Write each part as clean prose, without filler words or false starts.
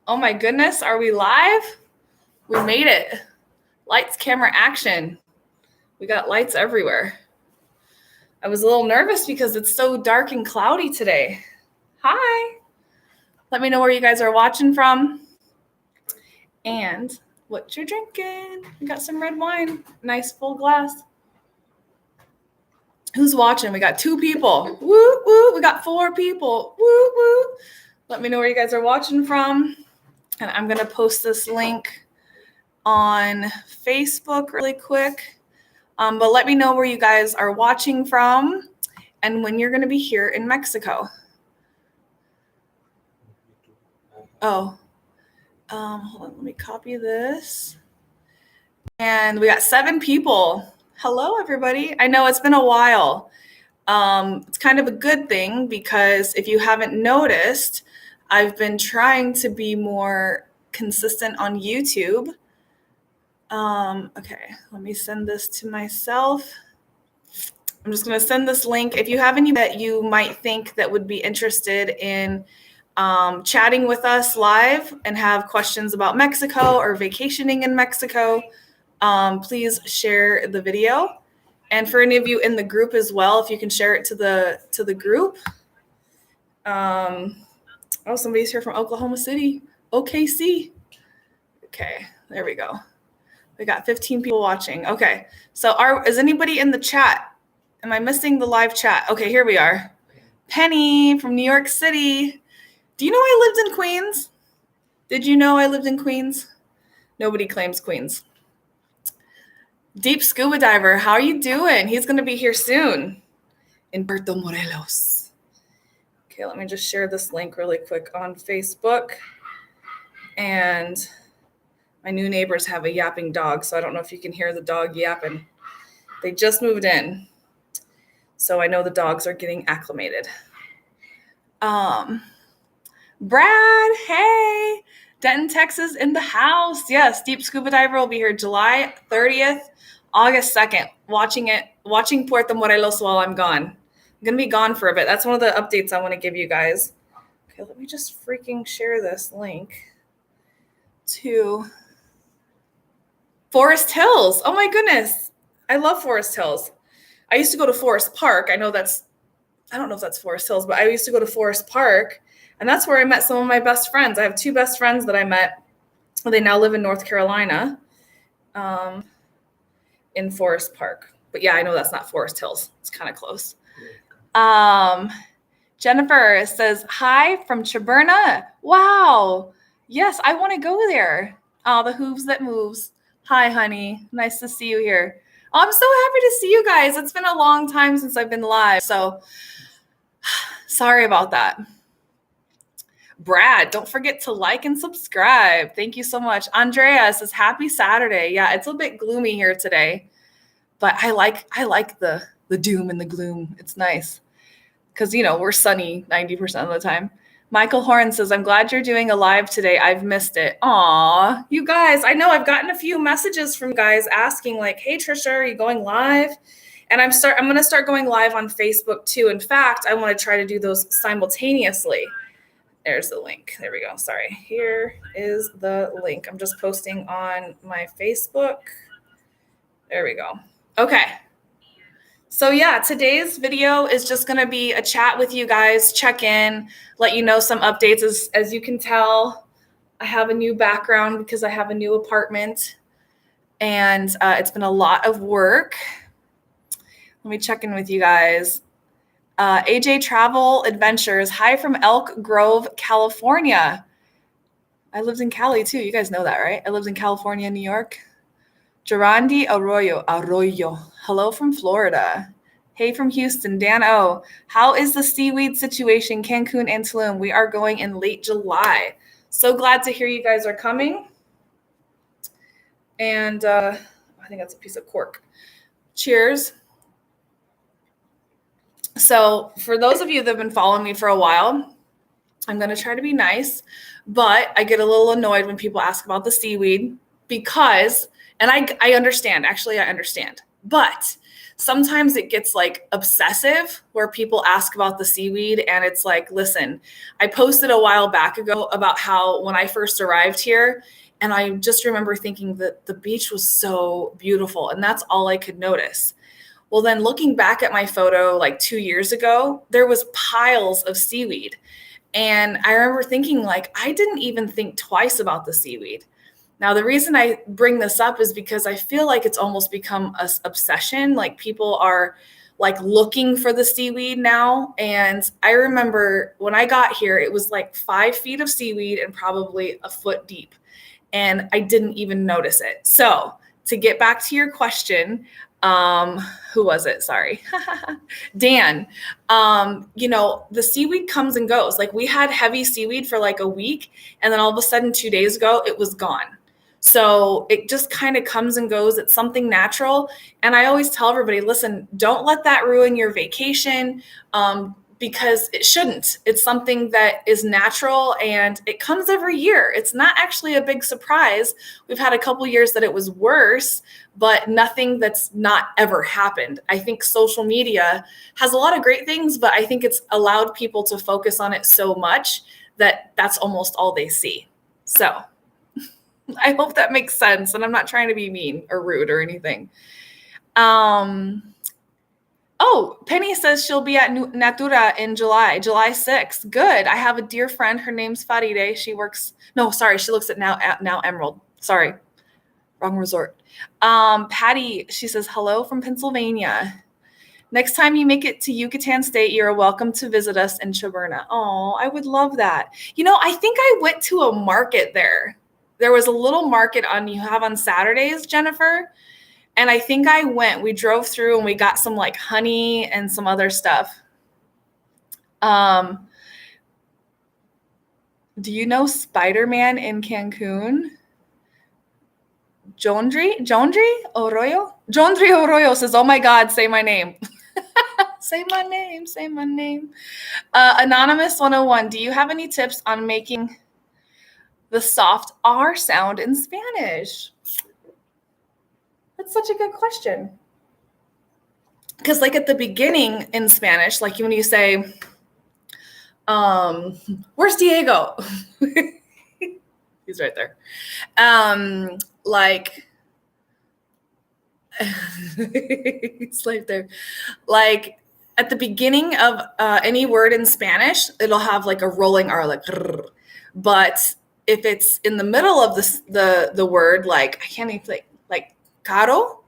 Oh my goodness, are we live? We made it. Lights, camera, action. We got lights everywhere. I was a little nervous because it's so dark and cloudy today. Hi. Let me know where you guys are watching from and what you're drinking. We got some red wine, nice full glass. Who's watching? We got 2 people. Woo, woo. We got 4 people. Woo, woo. Let me know where you guys are watching from. And I'm going to post this link on Facebook really quick. But let me know where you guys are watching from and when you're going to be here in Mexico. Hold on, let me copy this. And we got 7 people. Hello, everybody. I know it's been a while. It's kind of a good thing because if you haven't noticed, I've been trying to be more consistent on YouTube. Okay, let me send this to myself. I'm just going to send this link. If you have any that you might think that would be interested in chatting with us live and have questions about Mexico or vacationing in Mexico, please share the video. And for any of you in the group as well, if you can share it to the group. Oh, somebody's here from Oklahoma City, OKC. Okay, there we go. We got 15 people watching. Okay, so is anybody in the chat? Am I missing the live chat? Okay, here we are. Penny from New York City. Do you know I lived in Queens? Did you know I lived in Queens? Nobody claims Queens. Deep Scuba Diver, how are you doing? He's going to be here soon in Puerto Morelos. Okay, let me just share this link really quick on Facebook. And my new neighbors have a yapping dog, so I don't know if you can hear the dog yapping. They just moved in, so I know the dogs are getting acclimated. Brad, hey, Denton, Texas in the house. Yes, Deep Scuba Diver will be here July 30th, August 2nd, watching Puerto Morelos while I'm gone. I'm going to be gone for a bit. That's one of the updates I want to give you guys. Okay, let me just freaking share this link to Forest Hills. Oh my goodness. I love Forest Hills. I used to go to Forest Park. I don't know if that's Forest Hills, but I used to go to Forest Park, and that's where I met some of my best friends. I have 2 best friends that I met. They now live in North Carolina, in Forest Park. But yeah, I know that's not Forest Hills. It's kind of close. Jennifer says, hi from Chaberna. Wow. Yes, I want to go there. Oh, the hooves that moves. Hi, honey. Nice to see you here. Oh, I'm so happy to see you guys. It's been a long time since I've been live, so sorry about that. Brad, don't forget to like and subscribe. Thank you so much. Andrea says, happy Saturday. Yeah, it's a bit gloomy here today, but I like the doom and the gloom. It's nice because, we're sunny 90% of the time. Michael Horn says, I'm glad you're doing a live today. I've missed it. Aw, you guys, I know I've gotten a few messages from guys asking like, hey, Trisha, are you going live? And I'm going to start going live on Facebook too. In fact, I want to try to do those simultaneously. There's the link. There we go. Sorry. Here is the link. I'm just posting on my Facebook. There we go. Okay. So yeah, today's video is just going to be a chat with you guys, check in, let you know some updates. As you can tell, I have a new background because I have a new apartment, and it's been a lot of work. Let me check in with you guys. AJ Travel Adventures, hi from Elk Grove, California. I lived in Cali too. You guys know that, right? I lived in California, New York. Gerandi Arroyo. Hello from Florida. Hey from Houston. Dan O. How is the seaweed situation, Cancun and Tulum? We are going in late July. So glad to hear you guys are coming. And I think that's a piece of cork. Cheers. So for those of you that have been following me for a while, I'm going to try to be nice, but I get a little annoyed when people ask about the seaweed because, and I understand, actually I understand, but sometimes it gets like obsessive where people ask about the seaweed, and it's like, listen, I posted a while back ago about how when I first arrived here, and I just remember thinking that the beach was so beautiful, and that's all I could notice. Well, then looking back at my photo like 2 years ago, there was piles of seaweed. And I remember thinking, like, I didn't even think twice about the seaweed. Now, the reason I bring this up is because I feel like it's almost become an obsession. Like, people are like looking for the seaweed now. And I remember when I got here, it was like 5 feet of seaweed and probably a foot deep. And I didn't even notice it. So to get back to your question, who was it? Sorry. Dan. The seaweed comes and goes. Like, we had heavy seaweed for like a week, and then all of a sudden 2 days ago, it was gone. So it just kind of comes and goes. It's something natural. And I always tell everybody, listen, don't let that ruin your vacation. Because it shouldn't. It's something that is natural and it comes every year. It's not actually a big surprise. We've had a couple years that it was worse, but nothing that's not ever happened. I think social media has a lot of great things, but I think it's allowed people to focus on it so much that that's almost all they see. So I hope that makes sense. And I'm not trying to be mean or rude or anything. Oh, Penny says she'll be at Natura in July 6th. Good. I have a dear friend. Her name's Faride. She looks at Now Emerald. Sorry, wrong resort. Patty, she says, hello from Pennsylvania. Next time you make it to Yucatan State, you're welcome to visit us in Chaberna. Oh, I would love that. I think I went to a market there. There was a little market you have on Saturdays, Jennifer. And I think we drove through and we got some like honey and some other stuff. Do you know Spider-Man in Cancun? Jondri Arroyo? Jondri Arroyo says, oh my God, say my name. Say my name. Anonymous 101, do you have any tips on making the soft R sound in Spanish? That's such a good question. Because like at the beginning in Spanish, like when you say, where's Diego? He's right there. He's right there. Like at the beginning of any word in Spanish, it'll have like a rolling R, like, but if it's in the middle of the word, like I can't even like caro,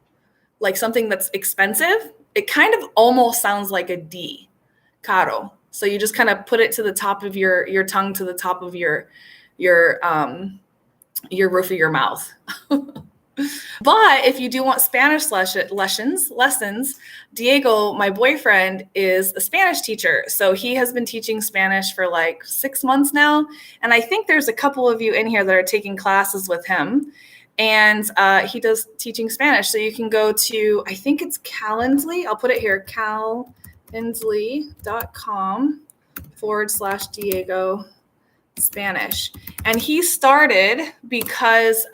like something that's expensive, it kind of almost sounds like a D, caro. So you just kind of put it to the top of your tongue, to the top of your roof of your mouth. But if you do want Spanish lessons, Diego, my boyfriend, is a Spanish teacher. So he has been teaching Spanish for like 6 months now. And I think there's a couple of you in here that are taking classes with him. And he does teaching Spanish. So you can go to, I think it's Calendly. I'll put it here, calendly.com/Diego Spanish. And he started because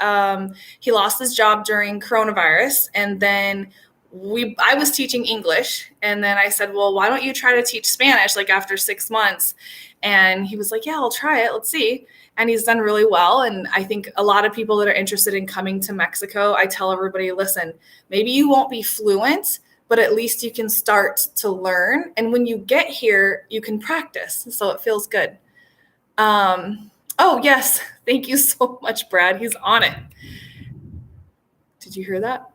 he lost his job during coronavirus. And then I was teaching English. And then I said, well, why don't you try to teach Spanish like after 6 months? And he was like, yeah, I'll try it. Let's see. And he's done really well. And I think a lot of people that are interested in coming to Mexico, I tell everybody, listen, maybe you won't be fluent, but at least you can start to learn. And when you get here, you can practice. So it feels good. Oh, yes. Thank you so much, Brad. He's on it. Did you hear that?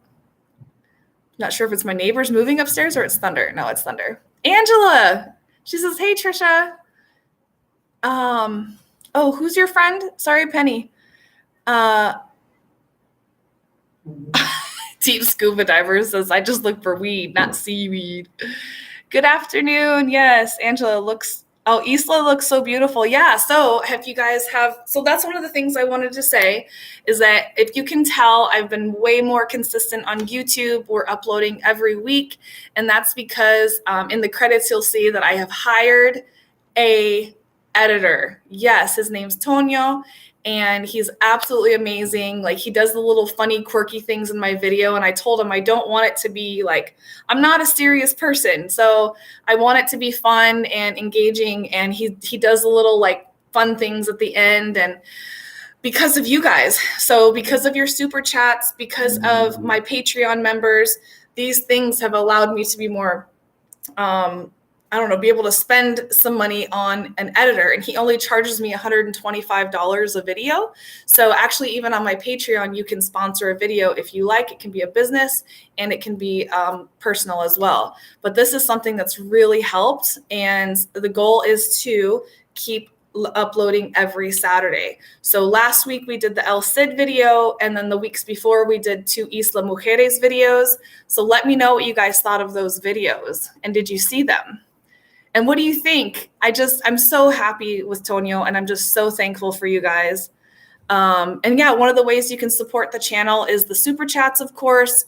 Not sure if it's my neighbors moving upstairs or it's thunder. No, it's thunder. Angela, she says, hey, Trisha. Oh, who's your friend? Sorry, Penny. Deep Scuba Diver says, I just look for weed, not seaweed. Good afternoon. Yes, Angela Isla looks so beautiful. Yeah. So if you guys so that's one of the things I wanted to say is that if you can tell, I've been way more consistent on YouTube. We're uploading every week. And that's because in the credits, you'll see that I have hired a editor. Yes, his name's Tonio. and he's absolutely amazing. Like, he does the little funny, quirky things in my video, and I told him I don't want it to be like, I'm not a serious person, so I want it to be fun and engaging, and he does the little like fun things at the end. And because of you guys, so because of your super chats, because of my Patreon members, these things have allowed me to be more be able to spend some money on an editor. And he only charges me $125 a video. So actually, even on my Patreon, you can sponsor a video if you like. It can be a business and it can be personal as well. But this is something that's really helped. And the goal is to keep uploading every Saturday. So last week we did the El Cid video, and then the weeks before we did 2 Isla Mujeres videos. So let me know what you guys thought of those videos, and did you see them? And what do you think? I'm so happy with Tonio, and I'm just so thankful for you guys. And yeah, one of the ways you can support the channel is the super chats, of course,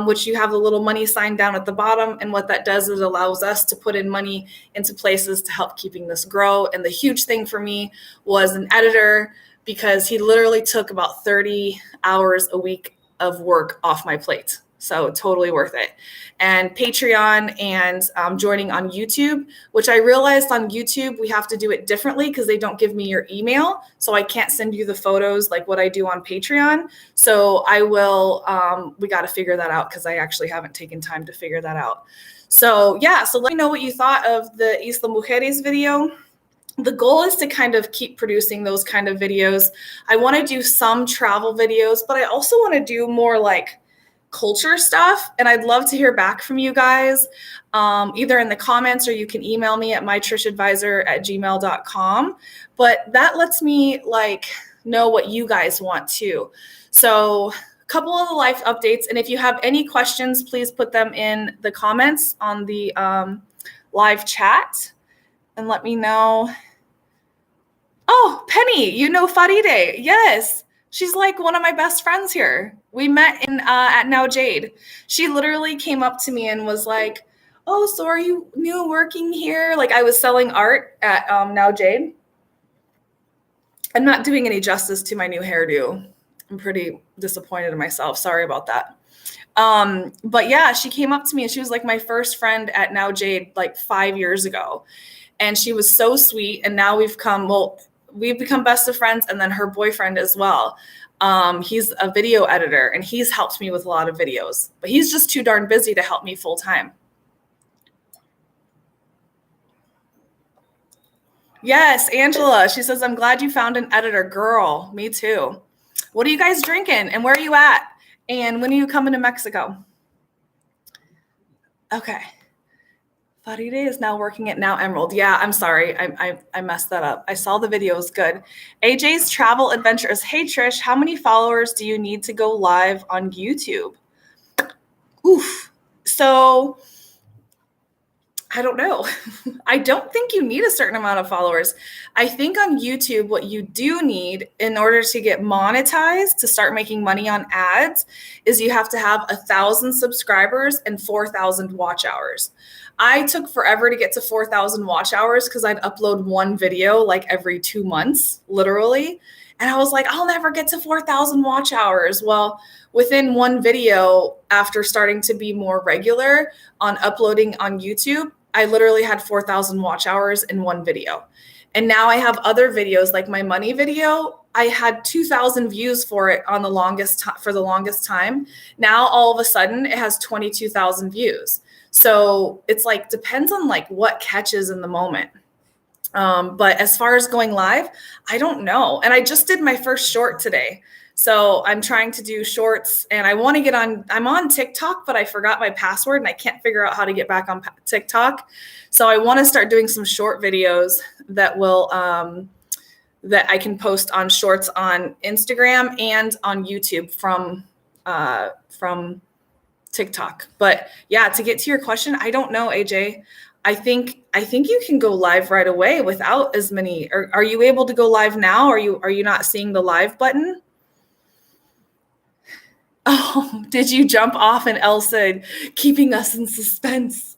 which you have the little money sign down at the bottom. And what that does is it allows us to put in money into places to help keeping this grow. And the huge thing for me was an editor, because he literally took about 30 hours a week of work off my plate. So totally worth it. And Patreon and joining on YouTube, which I realized on YouTube, we have to do it differently because they don't give me your email. So I can't send you the photos like what I do on Patreon. So I will, we got to figure that out because I actually haven't taken time to figure that out. So yeah, so let me know what you thought of the Isla Mujeres video. The goal is to kind of keep producing those kind of videos. I want to do some travel videos, but I also want to do more like culture stuff. And I'd love to hear back from you guys, either in the comments, or you can email me at mytrishadvisor@gmail.com. But that lets me like know what you guys want too. So a couple of the life updates. And if you have any questions, please put them in the comments on the live chat and let me know. Oh, Penny, you know Faride. Yes. She's like one of my best friends here. We met in at Now Jade. She literally came up to me and was like, oh, so are you new working here? Like, I was selling art at Now Jade. I'm not doing any justice to my new hairdo. I'm pretty disappointed in myself. Sorry about that. But yeah, she came up to me and she was like my first friend at Now Jade like 5 years ago. And she was so sweet. And now we've become best of friends, and then her boyfriend as well. He's a video editor, and he's helped me with a lot of videos, but he's just too darn busy to help me full time. Yes, Angela, she says, I'm glad you found an editor. Girl, me too. What are you guys drinking, and where are you at? And when are you coming to Mexico? Okay. Faride is now working at Now Emerald. Yeah, I'm sorry. I messed that up. I saw the video. It was good. AJ's Travel Adventures. Hey, Trish, how many followers do you need to go live on YouTube? Oof. So I don't know. I don't think you need a certain amount of followers. I think on YouTube, what you do need in order to get monetized, to start making money on ads, is you have to have 1,000 subscribers and 4,000 watch hours. I took forever to get to 4,000 watch hours because I'd upload one video like every 2 months, literally. And I was like, I'll never get to 4,000 watch hours. Well, within one video, after starting to be more regular on uploading on YouTube, I literally had 4,000 watch hours in one video. And now I have other videos, like my money video. I had 2,000 views for it for the longest time. Now, all of a sudden, it has 22,000 views. So it's like, depends on like what catches in the moment. But as far as going live, I don't know. And I just did my first short today. So I'm trying to do shorts, and I want to get on, I'm on TikTok, but I forgot my password and I can't figure out how to get back on TikTok. So I want to start doing some short videos that will, that I can post on shorts on Instagram and on YouTube from TikTok. But yeah, to get to your question, I don't know, AJ. I think you can go live right away without as many. Are you able to go live now? Are you not seeing the live button? Oh, did you jump off in El Cid, keeping us in suspense?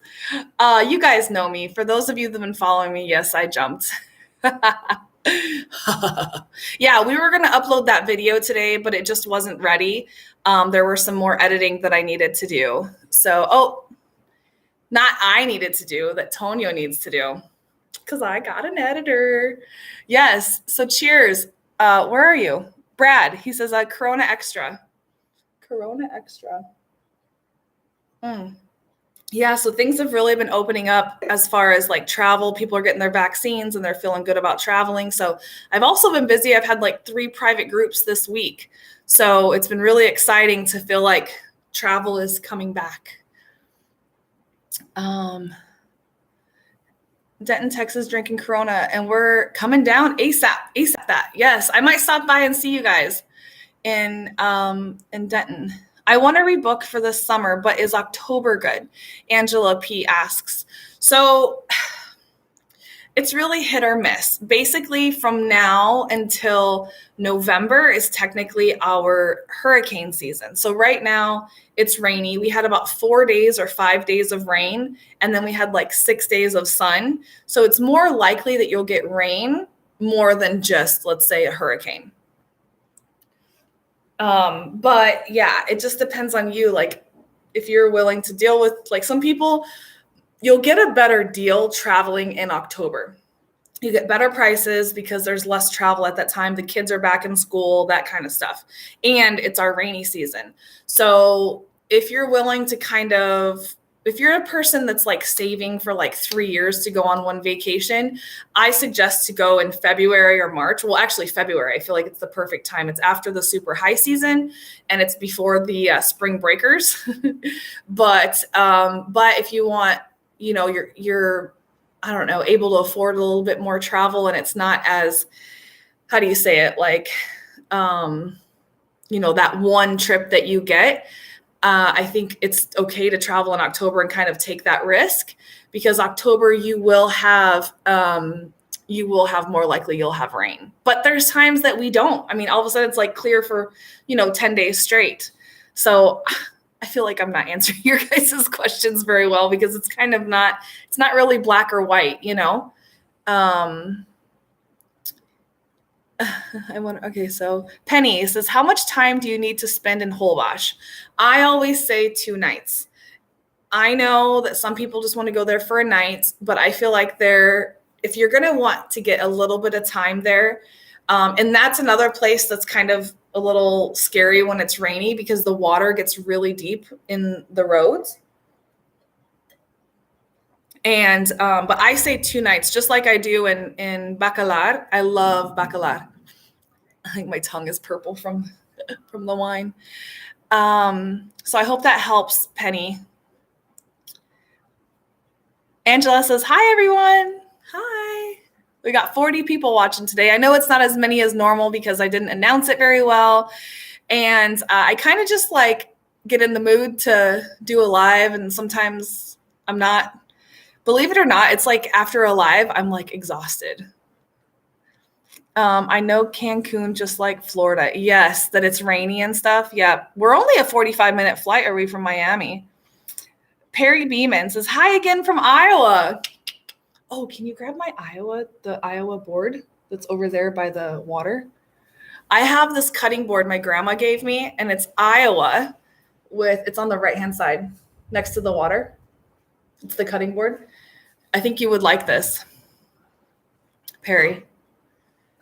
You guys know me. For those of you that have been following me, yes, I jumped. Yeah, we were going to upload that video today, but it just wasn't ready. There were some more editing that I needed to do. So, not I needed to do, that Tonio needs to do, because I got an editor. Yes. So cheers. Where are you? Brad, he says, Corona Extra. Corona Extra. Yeah, so things have really been opening up as far as like travel. People are getting their vaccines and they're feeling good about traveling. So I've also been busy. I've had like 3 private groups this week. So it's been really exciting to feel like travel is coming back. Denton, Texas, drinking Corona, and we're coming down ASAP. That. Yes, I might stop by and see you guys in Denton. I want to rebook for this summer, but is October good? Angela P asks. So it's really hit or miss. Basically, from now until November is technically our hurricane season. So right now it's rainy. We had about 4 days or 5 days of rain, and then we had like 6 days of sun. So it's more likely that you'll get rain more than just, let's say, a hurricane. But yeah, it just depends on you. Like if you're willing to deal with, like, some people, you'll get a better deal traveling in October. You get better prices because there's less travel at that time. The kids are back in school, that kind of stuff. And it's our rainy season. So if you're willing to if you're a person that's like saving for like 3 years to go on one vacation, I suggest to go in February or March. Well, actually February. I feel like it's the perfect time. It's after the super high season and it's before the spring breakers. But if you want, you're I don't know, able to afford a little bit more travel and it's not as, how do you say it? Like, that one trip that you get. I think it's okay to travel in October and kind of take that risk, because October you will have more likely you'll have rain. But there's times that we don't. I mean, all of a sudden it's like clear for, 10 days straight. So I feel like I'm not answering your guys' questions very well, because it's kind of it's not really black or white, Okay, so Penny says, how much time do you need to spend in Holbox? I always say 2 nights. I know that some people just want to go there for a night, but I feel like if you're going to want to get a little bit of time there, and that's another place that's kind of a little scary when it's rainy, because the water gets really deep in the roads. And but I say 2 nights, just like I do in Bacalar. I love Bacalar. I think my tongue is purple from the wine. So I hope that helps, Penny. Angela says, hi, everyone. Hi. We got 40 people watching today. I know it's not as many as normal because I didn't announce it very well. And I kind of just like get in the mood to do a live. And sometimes I'm not, believe it or not, it's like after a live, I'm like exhausted. I know Cancun, just like Florida. Yes, that it's rainy and stuff. Yeah, we're only a 45-minute flight away from Miami. Perry Beeman says, hi again from Iowa. Oh, can you grab the Iowa board that's over there by the water? I have this cutting board my grandma gave me, and it's Iowa it's on the right-hand side next to the water. It's the cutting board. I think you would like this. Perry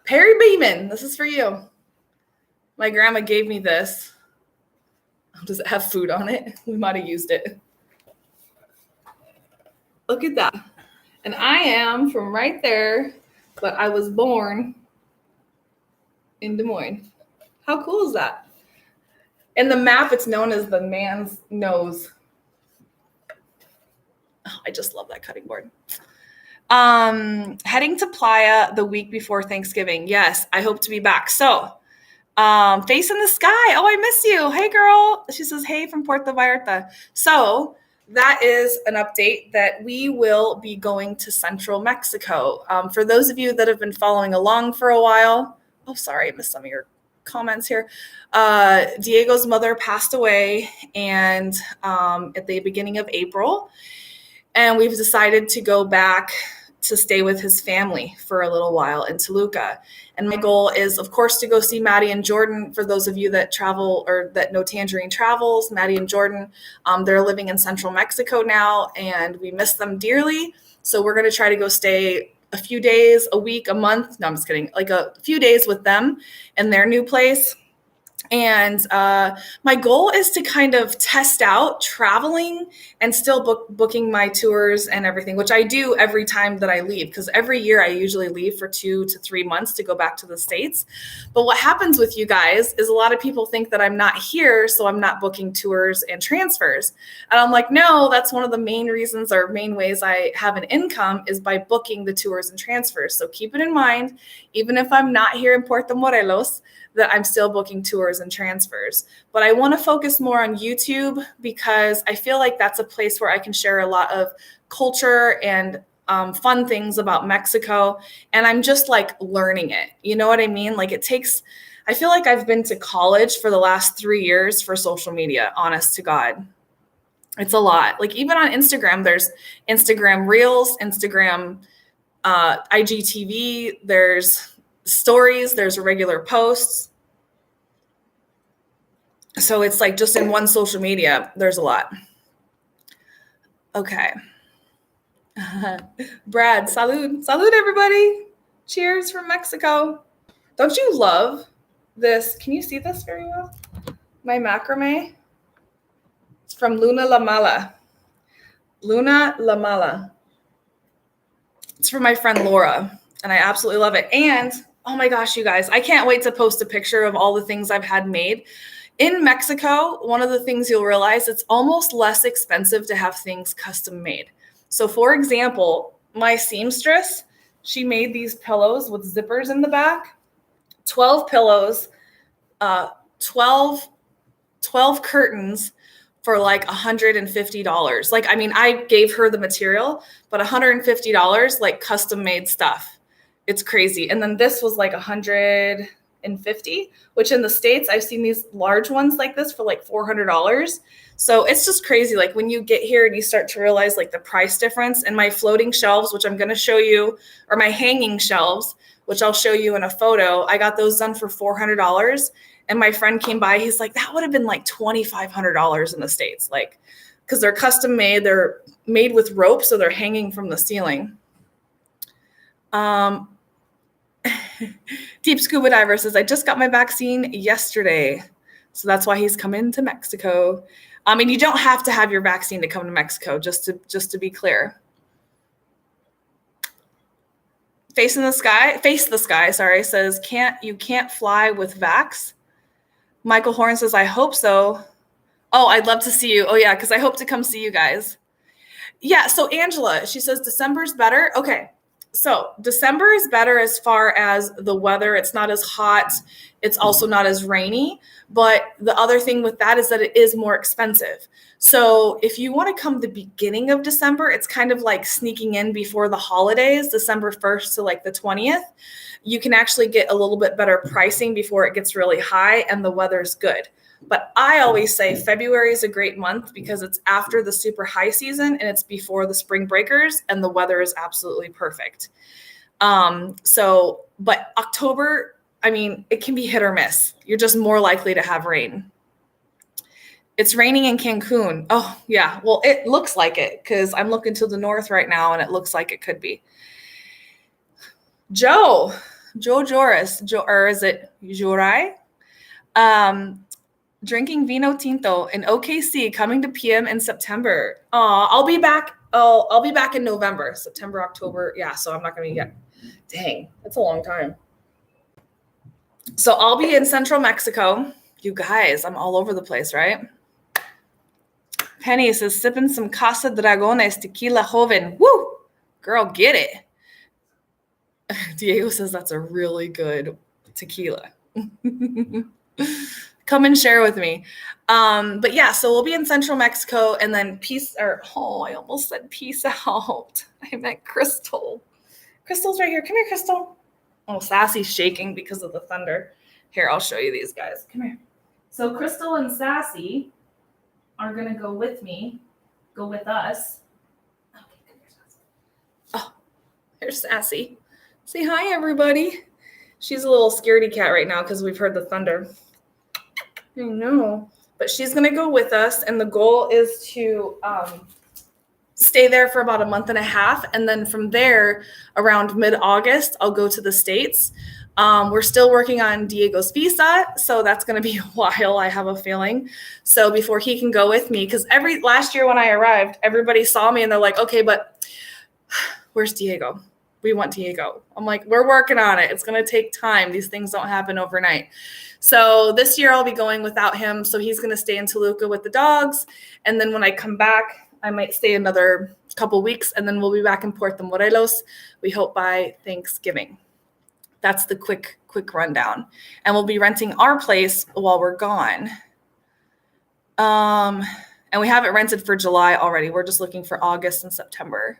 Beeman, this is for you. My grandma gave me this. Does it have food on it? We might have used it. Look at that. And I am from right there, but I was born in Des Moines. How cool is that? In the map, it's known as the man's nose. Oh, I just love that cutting board. Heading to Playa the week before Thanksgiving. Yes, I hope to be back. So, Face in the Sky. Oh, I miss you. Hey, girl. She says, hey, from Puerto Vallarta. So that is an update that we will be going to Central Mexico. For those of you that have been following along for a while. Oh, sorry, I missed some of your comments here. Diego's mother passed away and at the beginning of April. And we've decided to go back to stay with his family for a little while in Toluca. And my goal is, of course, to go see Maddie and Jordan. For those of you that travel or that know Tangerine Travels, Maddie and Jordan, they're living in central Mexico now, and we miss them dearly. So we're going to try to go stay a few days, a week, a month. No, I'm just kidding. Like a few days with them in their new place. And my goal is to kind of test out traveling and still booking my tours and everything, which I do every time that I leave, because every year I usually leave for 2 to 3 months to go back to the States. But what happens with you guys is a lot of people think that I'm not here, so I'm not booking tours and transfers. And I'm like, no, that's one of the main reasons or main ways I have an income is by booking the tours and transfers. So keep it in mind, even if I'm not here in Puerto Morelos, that I'm still booking tours and transfers. But I want to focus more on YouTube because I feel like that's a place where I can share a lot of culture and fun things about Mexico. And I'm just like learning it. You know what I mean? Like I feel like I've been to college for the last 3 years for social media, honest to God. It's a lot. Like even on Instagram, there's Instagram Reels, Instagram IGTV, there's stories, there's regular posts. So it's like just in one social media, there's a lot. Okay. Brad, salud. Salud, everybody. Cheers from Mexico. Don't you love this? Can you see this very well? My macrame. It's from Luna La Mala. Luna La Mala. It's from my friend Laura, and I absolutely love it. And oh my gosh, you guys, I can't wait to post a picture of all the things I've had made. In Mexico, one of the things you'll realize, it's almost less expensive to have things custom made. So for example, my seamstress, she made these pillows with zippers in the back, 12 pillows, 12 curtains for like $150. Like, I mean, I gave her the material, but $150, like custom made stuff. It's crazy. And then this was like $150, which in the States, I've seen these large ones like this for like $400. So it's just crazy. Like when you get here and you start to realize like the price difference. And my floating shelves, which I'm going to show you, or my hanging shelves, which I'll show you in a photo, I got those done for $400. And my friend came by, he's like, that would have been like $2,500 in the States. Like, because they're custom made, they're made with rope, so they're hanging from the ceiling. Deep Scuba Diver says, I just got my vaccine yesterday. So that's why he's coming to Mexico. I mean, you don't have to have your vaccine to come to Mexico, just to be clear. Face the Sky, sorry, says, you can't fly with vax. Michael Horn says, I hope so. Oh, I'd love to see you. Oh yeah, because I hope to come see you guys. Yeah, so Angela, she says December's better. Okay, so December is better as far as the weather. It's not as hot. It's also not as rainy. But the other thing with that is that it is more expensive. So if you want to come the beginning of December, it's kind of like sneaking in before the holidays, December 1st to like the 20th. You can actually get a little bit better pricing before it gets really high and the weather's good. But I always say February is a great month because it's after the super high season and it's before the spring breakers and the weather is absolutely perfect. But October, I mean, it can be hit or miss. You're just more likely to have rain. It's raining in Cancun. Oh, yeah. Well, it looks like it because I'm looking to the north right now and it looks like it could be. Joe Joris, or is it Jorai? Drinking vino tinto in OKC, coming to PM in September. I'll be back. I'll be back in November, September, October. Yeah, so I'm not going to get. Dang, that's a long time. So I'll be in Central Mexico. You guys, I'm all over the place, right? Penny says, sipping some Casa Dragones tequila joven. Woo! Girl, get it. Diego says that's a really good tequila. Come and share with me. But yeah, so we'll be in Central Mexico and then I almost said peace out. I meant Crystal. Crystal's right here. Come here, Crystal. Oh, Sassy's shaking because of the thunder. Here, I'll show you these guys. Come here. So Crystal and Sassy are going to go with us. Okay, come here, Sassy. Oh, There's Sassy. Say hi, everybody. She's a little scaredy cat right now because we've heard the thunder. I know. But she's going to go with us, and the goal is to stay there for about a month and a half, and then from there, around mid-August, I'll go to the States. We're still working on Diego's visa, so that's going to be a while, I have a feeling. So before he can go with me, because last year when I arrived, everybody saw me and they're like, okay, but where's Diego? We want Diego. I'm like, we're working on it. It's going to take time. These things don't happen overnight. So this year I'll be going without him. So he's going to stay in Toluca with the dogs. And then when I come back, I might stay another couple weeks, and then we'll be back in Puerto Morelos, we hope by Thanksgiving. That's the quick rundown. And we'll be renting our place while we're gone. And we have it rented for July already. We're just looking for August and September.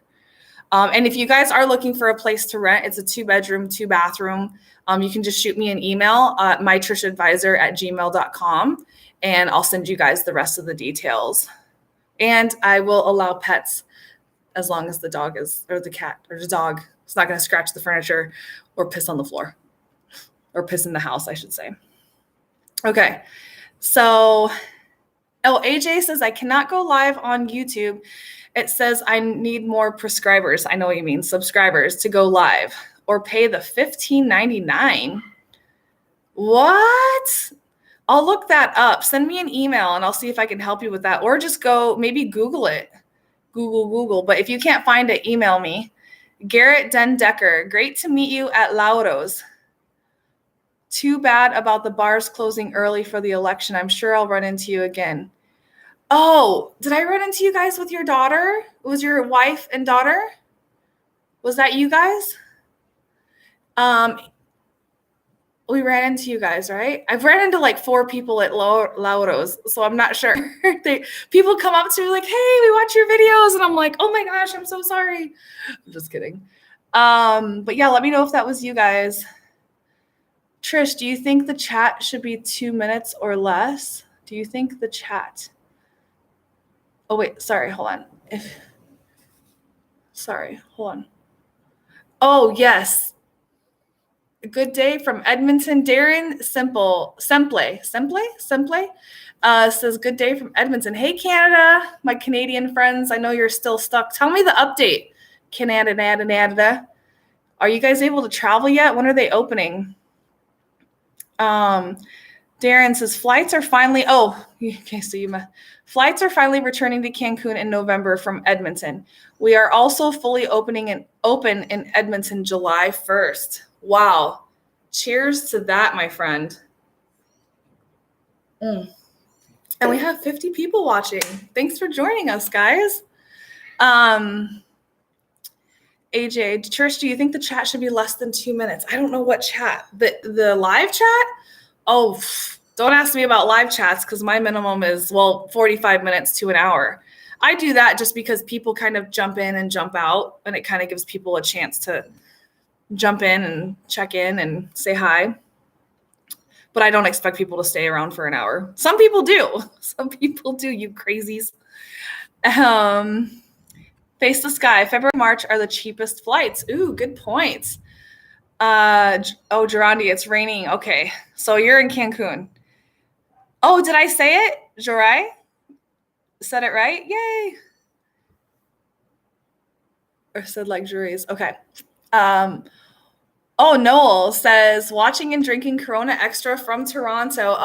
And if you guys are looking for a place to rent, it's a 2-bedroom, 2-bathroom. You can just shoot me an email at mytrishadvisor@gmail.com, and I'll send you guys the rest of the details. And I will allow pets as long as the dog or the cat or the dog is not going to scratch the furniture or piss on the floor, or piss in the house, I should say. Okay. So, AJ says, I cannot go live on YouTube. It says I need more prescribers. I know what you mean, subscribers to go live or pay the $15.99. What? I'll look that up. Send me an email and I'll see if I can help you with that. Or just go maybe Google it. Google. But if you can't find it, email me. Garrett Dendecker, great to meet you at Lauro's. Too bad about the bars closing early for the election. I'm sure I'll run into you again. Oh, did I run into you guys with your daughter? Was your wife and daughter? Was that you guys? We ran into you guys, right? I've ran into like 4 people at Lauro's, so I'm not sure. People come up to me like, hey, we watch your videos. And I'm like, oh my gosh, I'm so sorry. I'm just kidding. But yeah, let me know if that was you guys. Trish, do you think the chat should be 2 minutes or less? Do you think the chat? Oh, wait, sorry, hold on. Hold on. Oh, yes. Good day from Edmonton. Darren Semple says, good day from Edmonton. Hey, Canada, my Canadian friends. I know you're still stuck. Tell me the update, Canada. Are you guys able to travel yet? When are they opening? Darren says, flights are finally returning to Cancun in November from Edmonton. We are also fully open in Edmonton July 1st. Wow. Cheers to that, my friend. And we have 50 people watching. Thanks for joining us, guys. AJ, Trish, do you think the chat should be less than 2 minutes? I don't know what chat. The live chat? Oh, don't ask me about live chats because my minimum is, 45 minutes to an hour. I do that just because people kind of jump in and jump out, and it kind of gives people a chance to jump in and check in and say hi. But I don't expect people to stay around for an hour. Some people do. You crazies. Face the sky. February, March are the cheapest flights. Ooh, good points. Gerandi, it's raining. Okay, so you're in Cancun. Oh, did I say it? Jorai? Said it right? Yay. Or said like juries. Okay. Noel says, watching and drinking Corona Extra from Toronto.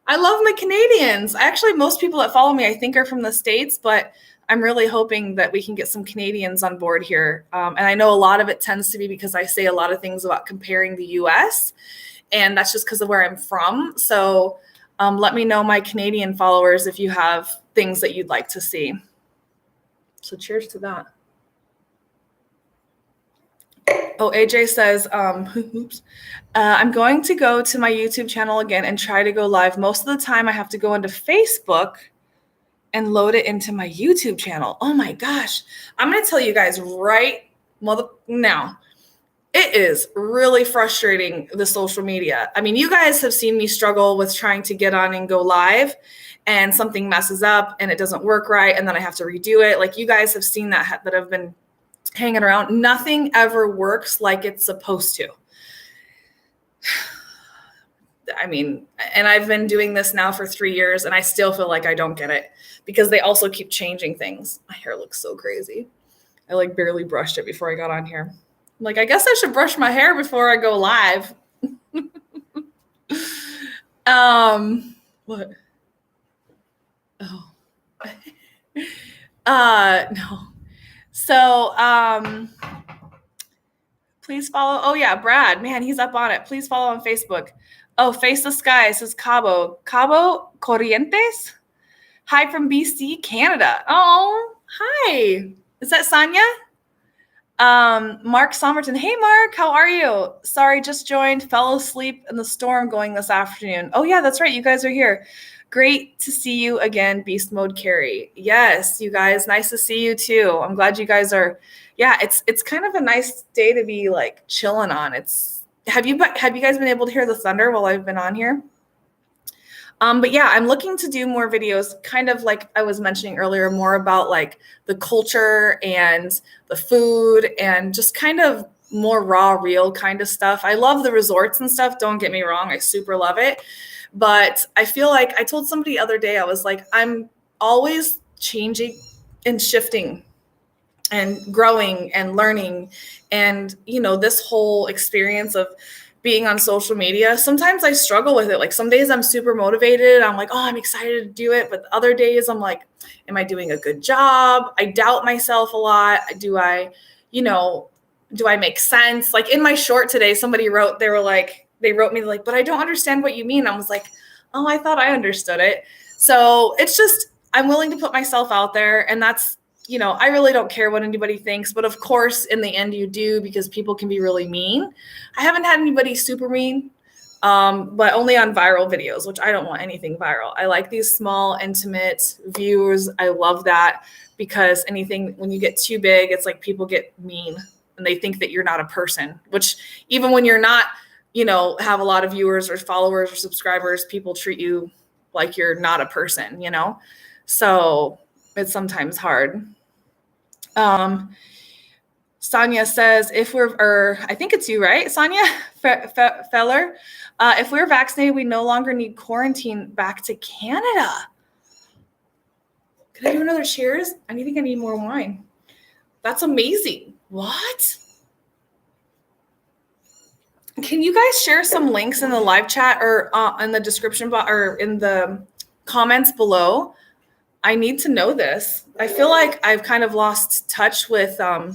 I love my Canadians. Actually, most people that follow me, I think, are from the States, but I'm really hoping that we can get some Canadians on board here. And I know a lot of it tends to be because I say a lot of things about comparing the US, and that's just because of where I'm from. So let me know, my Canadian followers, if you have things that you'd like to see. So cheers to that. Oh, AJ says, I'm going to go to my YouTube channel again and try to go live. Most of the time I have to go into Facebook and load it into my YouTube channel. Oh my gosh. I'm going to tell you guys right now, it is really frustrating, the social media. I mean, you guys have seen me struggle with trying to get on and go live, and something messes up and it doesn't work right, and then I have to redo it. Like, you guys have seen that have been hanging around. Nothing ever works like it's supposed to. I mean, and I've been doing this now for 3 years and I still feel like I don't get it because they also keep changing things. My hair looks so crazy. I like barely brushed it before I got on here. I'm like, I guess I should brush my hair before I go live. What? Oh. No. So, please follow. Oh yeah, Brad, man, he's up on it. Please follow on Facebook. Oh, Face the Sky says Cabo Corrientes. Hi from BC, Canada. Oh, hi. Is that Sonia? Mark Somerton. Hey, Mark, how are you? Sorry, just joined. Fell asleep in the storm going this afternoon. Oh yeah, that's right. You guys are here. Great to see you again, Beast Mode Carrie. Yes, you guys, nice to see you too. I'm glad you guys are. Yeah, it's kind of a nice day to be like chilling on. Have you guys been able to hear the thunder while I've been on here? But yeah, I'm looking to do more videos, kind of like I was mentioning earlier, more about like the culture and the food and just kind of more raw, real kind of stuff. I love the resorts and stuff. Don't get me wrong. I super love it. But I feel like I told somebody the other day, I was like, I'm always changing and shifting and growing and learning. And, you know, this whole experience of being on social media, sometimes I struggle with it. Like some days I'm super motivated. I'm like, oh, I'm excited to do it. But the other days I'm like, am I doing a good job? I doubt myself a lot. Do I make sense? Like in my short today, somebody wrote, they wrote me like, but I don't understand what you mean. I was like, oh, I thought I understood it. So it's just, I'm willing to put myself out there. And that's, you know, I really don't care what anybody thinks, but of course, in the end, you do, because people can be really mean. I haven't had anybody super mean, but only on viral videos, which I don't want anything viral. I like these small, intimate views. I love that, because anything, when you get too big, it's like people get mean and they think that you're not a person, which even when you're not, you know, have a lot of viewers or followers or subscribers, people treat you like you're not a person, you know? So it's sometimes hard. Sonia says, I think it's you, right, Sonia Feller? If we're vaccinated, we no longer need quarantine back to Canada. Can I do another cheers? I think I need more wine. That's amazing. What? Can you guys share some links in the live chat or in the description box or in the comments below? I need to know this. I feel like I've kind of lost touch with, oh,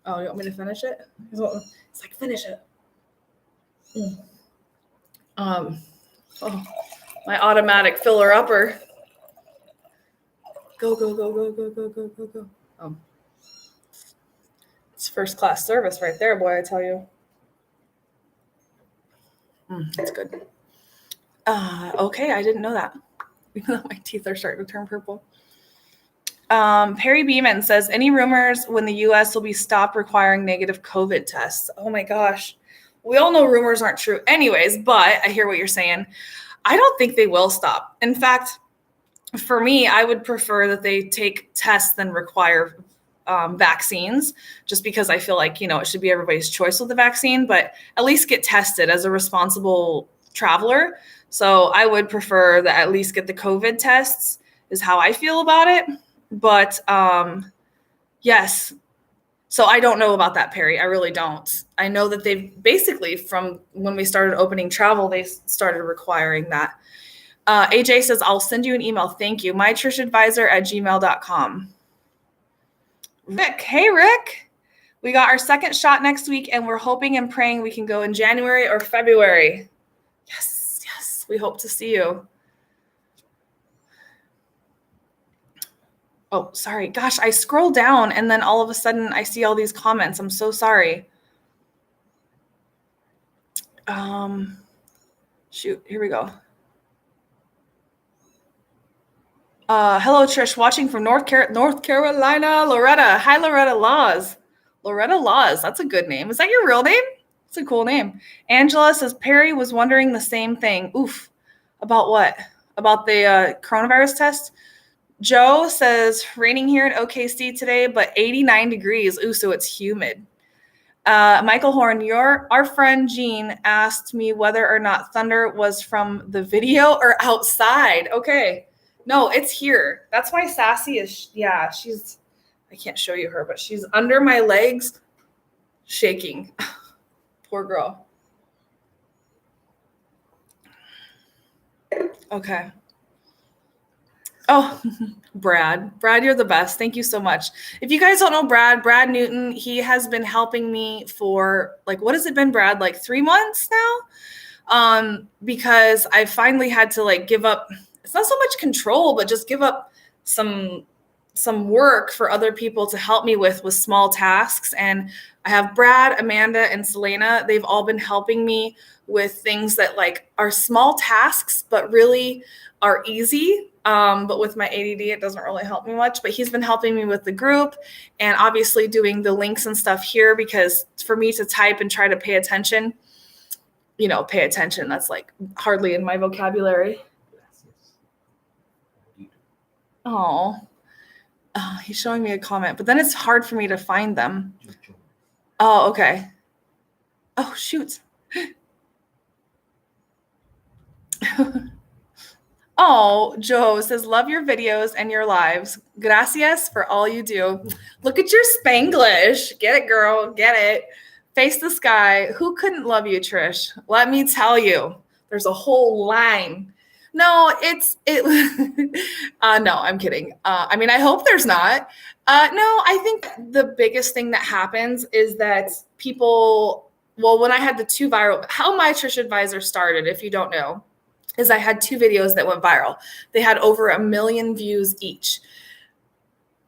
you want me to finish it? It's like, finish it. Oh, my automatic filler upper. Go, go, go, go, go, go, go, go, go. Oh, it's first class service right there, boy, I tell you. That's good. Okay, I didn't know that. Even though my teeth are starting to turn purple. Perry Beeman says, any rumors when the U.S. will be stopped requiring negative COVID tests? Oh my gosh. We all know rumors aren't true anyways, but I hear what you're saying. I don't think they will stop. In fact, for me, I would prefer that they take tests than require vaccines, just because I feel like, you know, it should be everybody's choice with the vaccine, but at least get tested as a responsible traveler. So I would prefer that at least get the COVID tests, is how I feel about it. But yes. So I don't know about that, Perry. I really don't. I know that they've basically, from when we started opening travel, they started requiring that. AJ says, I'll send you an email. Thank you. mytrishadvisor@gmail.com. Rick. Hey, Rick. We got our second shot next week, and we're hoping and praying we can go in January or February. Yes, yes. We hope to see you. Oh, sorry. Gosh, I scroll down, and then all of a sudden I see all these comments. I'm so sorry. Shoot, here we go. Hello, Trish, watching from North Carolina, Loretta. Hi, Loretta Laws. Loretta Laws, that's a good name. Is that your real name? It's a cool name. Angela says, Perry was wondering the same thing. Oof. About what? About the coronavirus test? Joe says, raining here in OKC today, but 89 degrees. Ooh, so it's humid. Michael Horn, our friend Jean asked me whether or not thunder was from the video or outside. Okay. No, it's here. That's why Sassy is, I can't show you her, but she's under my legs shaking. Poor girl. Okay. Oh, Brad, you're the best. Thank you so much. If you guys don't know Brad Newton, he has been helping me for what has it been, Brad? 3 months now? Because I finally had to give up. It's not so much control, but just give up some work for other people to help me with small tasks. And I have Brad, Amanda, and Selena. They've all been helping me with things that are small tasks, but really are easy. But with my ADD, it doesn't really help me much. But he's been helping me with the group and obviously doing the links and stuff here, because for me to type and try to pay attention, that's hardly in my vocabulary. Oh, he's showing me a comment, but then it's hard for me to find them. Oh, okay. Oh, shoot. Oh, Joe says, love your videos and your lives. Gracias for all you do. Look at your Spanglish. Get it, girl. Get it. Face the sky. Who couldn't love you, Trish? Let me tell you. There's a whole line. No, no, I'm kidding. I hope there's not. No, I think the biggest thing that happens is that people, when I had the 2 viral, how my Trish Advisor started, if you don't know, is I had 2 videos that went viral. They had over 1 million views each.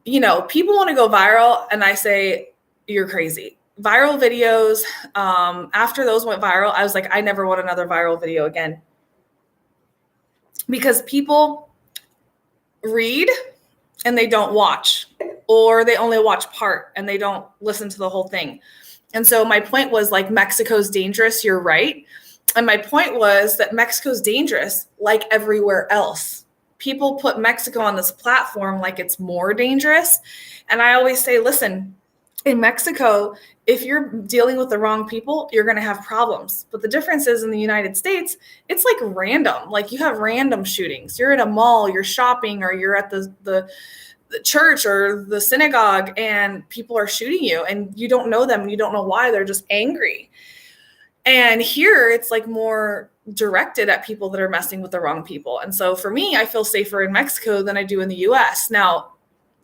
People want to go viral, and I say, you're crazy. Viral videos, after those went viral, I was like, I never want another viral video again. Because people read and they don't watch, or they only watch part and they don't listen to the whole thing. And so my point was Mexico's dangerous, you're right. And my point was that Mexico's dangerous like everywhere else. People put Mexico on this platform like it's more dangerous. And I always say, listen, in Mexico, if you're dealing with the wrong people, you're going to have problems. But the difference is in the United States, it's random. You have random shootings. You're at a mall, you're shopping, or you're at the church or the synagogue, and people are shooting you and you don't know them. You don't know why. They're just angry. And here it's more directed at people that are messing with the wrong people. And so for me, I feel safer in Mexico than I do in the US. Now,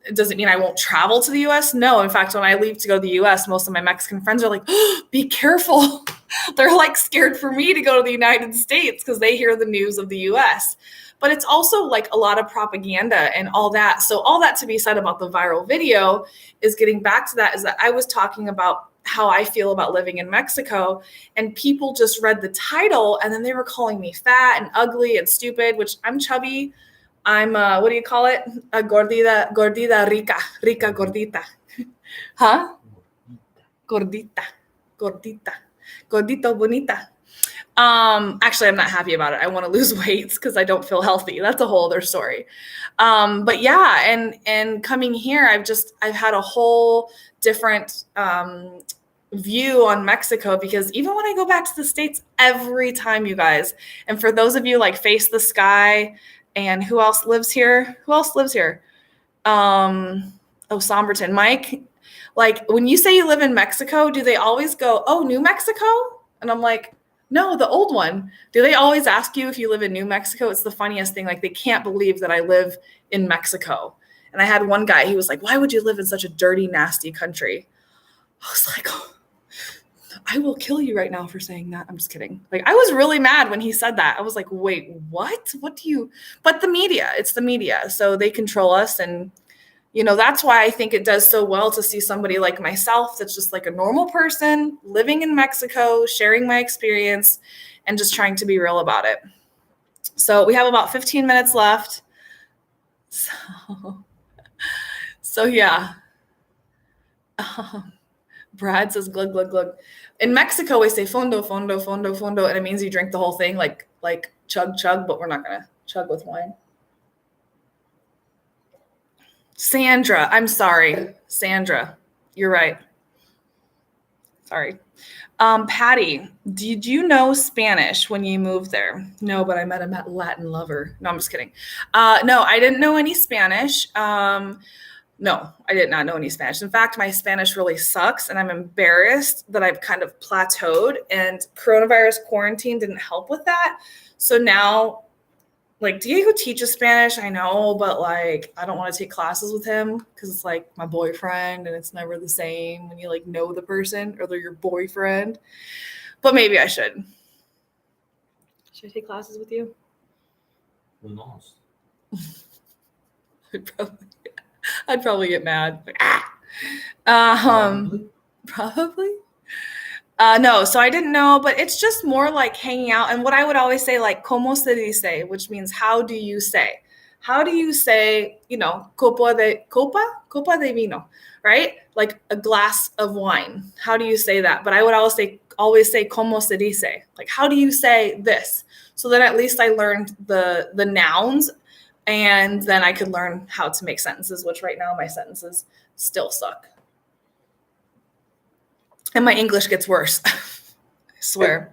it doesn't mean I won't travel to the US. No, in fact, when I leave to go to the US, most of my Mexican friends are like, oh, be careful. They're scared for me to go to the United States because they hear the news of the US. But it's also a lot of propaganda and all that. So all that to be said about the viral video is getting back to that, is that I was talking about how I feel about living in Mexico, and people just read the title and then they were calling me fat and ugly and stupid, which I'm chubby. I'm what do you call it? A gordita rica gordita. Huh? Gordita bonita. Actually, I'm not happy about it. I want to lose weight because I don't feel healthy. That's a whole other story. But yeah, and coming here, I've had a whole different view on Mexico, because even when I go back to the States, every time, you guys, and for those of you Face the Sky, and who else lives here? Oh, Somberton, Mike, when you say you live in Mexico, do they always go, oh, New Mexico? And I'm like, no, the old one. Do they always ask you if you live in New Mexico? It's the funniest thing. They can't believe that I live in Mexico. And I had one guy, he was like, why would you live in such a dirty, nasty country? I was like, oh, I will kill you right now for saying that. I'm just kidding. I was really mad when he said that. I was like, wait, what? But the media, it's the media. So they control us. And, that's why I think it does so well to see somebody like myself that's just a normal person living in Mexico, sharing my experience, and just trying to be real about it. So we have about 15 minutes left. So yeah. Brad says glug, glug, glug. In Mexico, we say fondo, fondo, fondo, fondo, and it means you drink the whole thing, like chug, chug, but we're not going to chug with wine. Sandra, I'm sorry. Sandra, you're right. Sorry. Patty, did you know Spanish when you moved there? No, but I met a Latin lover. No, I'm just kidding. No, I didn't know any Spanish. No, I did not know any Spanish. In fact, my Spanish really sucks, and I'm embarrassed that I've kind of plateaued, and coronavirus quarantine didn't help with that. So now, like, Diego teaches Spanish, I know, but like, I don't want to take classes with him because it's like my boyfriend, and it's never the same when you like know the person or they're your boyfriend. But maybe I should. Should I take classes with you? Who knows? I'd probably get mad. Probably. No, so I didn't know, but it's just more like hanging out. And what I would always say, like, como se dice, which means how do you say? How do you say, you know, copa de vino, right? Like a glass of wine. How do you say that? But I would always say como se dice. Like, how do you say this? So then at least I learned the nouns, and then I could learn how to make sentences, which right now my sentences still suck. And my English gets worse. I swear.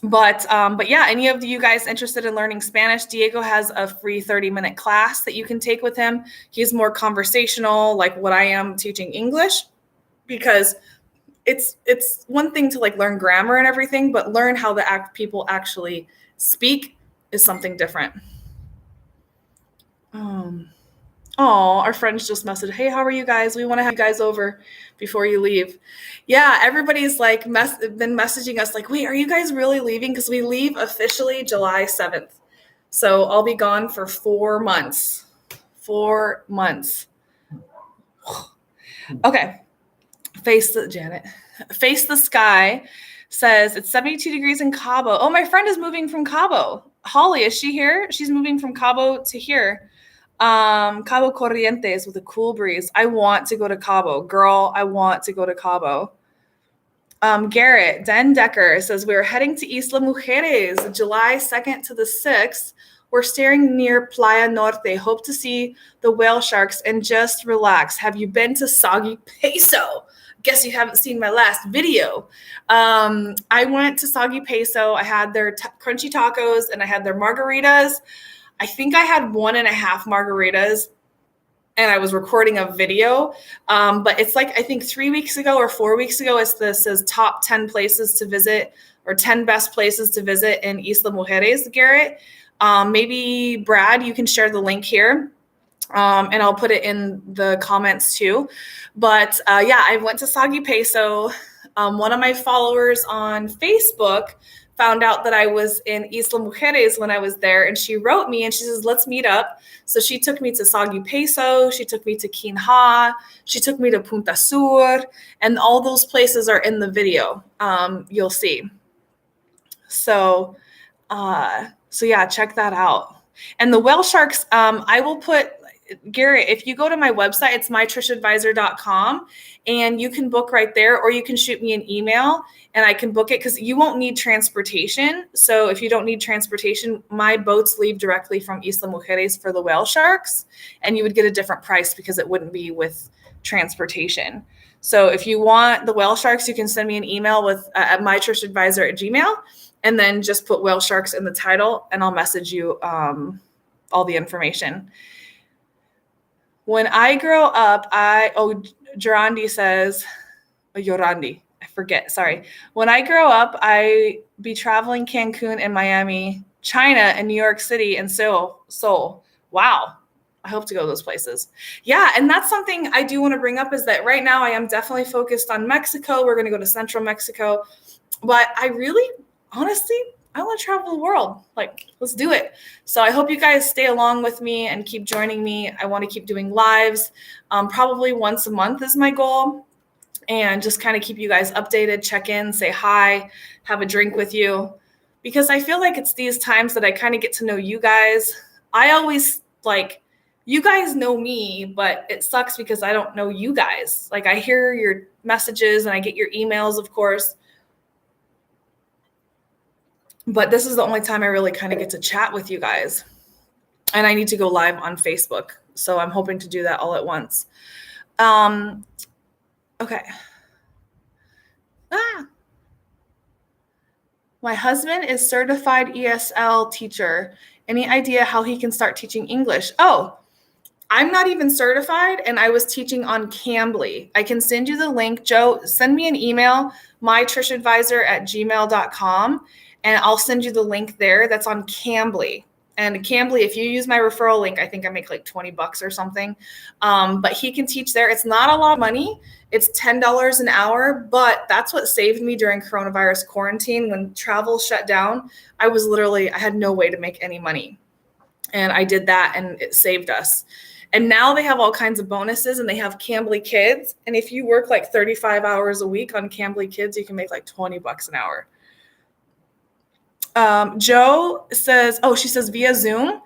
But yeah, any of you guys interested in learning Spanish, Diego has a free 30-minute class that you can take with him. He's more conversational, like what I am teaching English, because it's one thing to like learn grammar and everything, but learn how the people actually speak is something different. Our friends just messaged, hey, how are you guys? We want to have you guys over before you leave. Yeah, everybody's like been messaging us like, wait, are you guys really leaving? Because we leave officially July 7th. So I'll be gone for 4 months. 4 months. Okay. Face the Sky says it's 72 degrees in Cabo. Oh, my friend is moving from Cabo. Holly, is she here? She's moving from Cabo to here. Cabo Corrientes with a cool breeze. I want to go to Cabo. Girl, I want to go to Cabo. Garrett Den Decker says we're heading to Isla Mujeres, July 2nd to the 6th. We're staying near Playa Norte. Hope to see the whale sharks and just relax. Have you been to Soggy Peso? Guess you haven't seen my last video. I went to Soggy Peso. I had their crunchy tacos and I had their margaritas. I think I had 1.5 margaritas and I was recording a video. But it's like, I think 3 weeks ago or 4 weeks ago, it says top 10 places to visit or 10 best places to visit in Isla Mujeres, Garrett. Maybe Brad, you can share the link here. And I'll put it in the comments too. But yeah, I went to Soggy Peso. One of my followers on Facebook found out that I was in Isla Mujeres when I was there, and she wrote me and she says, let's meet up. So she took me to Soggy Peso, she took me to Quinha, she took me to Punta Sur, and all those places are in the video. You'll see. So yeah, check that out. And the whale sharks, I will put, Garrett, if you go to my website, it's mytrishadvisor.com, and you can book right there, or you can shoot me an email and I can book it because you won't need transportation. So if you don't need transportation, my boats leave directly from Isla Mujeres for the whale sharks, and you would get a different price because it wouldn't be with transportation. So if you want the whale sharks, you can send me an email with at mytrishadvisor@gmail, and then just put whale sharks in the title, and I'll message you all the information. When I grow up, Jorandi says, Yorandi, I forget, sorry. When I grow up, I be traveling Cancun and Miami, China, and New York City, and Seoul. Wow. I hope to go to those places. Yeah, and that's something I do want to bring up is that right now I am definitely focused on Mexico. We're going to go to Central Mexico. But I really, honestly, I want to travel the world. Like, let's do it. So I hope you guys stay along with me and keep joining me. I want to keep doing lives. Probably once a month is my goal. And just kind of keep you guys updated, check in, say hi, have a drink with you. Because I feel like it's these times that I kind of get to know you guys. I always, like, you guys know me, but it sucks because I don't know you guys. Like, I hear your messages and I get your emails, of course. But this is the only time I really kind of get to chat with you guys. And I need to go live on Facebook So I'm hoping to do that all at once. Okay. My husband is certified ESL teacher. Any idea how he can start teaching English? Oh, I'm not even certified, and I was teaching on Cambly. I can send you the link. Joe, send me an email, mytrishadvisor@gmail.com, and I'll send you the link there. That's on Cambly. And Cambly, if you use my referral link, I think I make like $20 or something. But he can teach there. It's not a lot of money. It's $10 an hour, but that's what saved me during coronavirus quarantine. When travel shut down, I had no way to make any money. And I did that, and it saved us. And now they have all kinds of bonuses, and they have Cambly Kids. And if you work like 35 hours a week on Cambly Kids, you can make like $20 an hour. Joe says, she says via Zoom.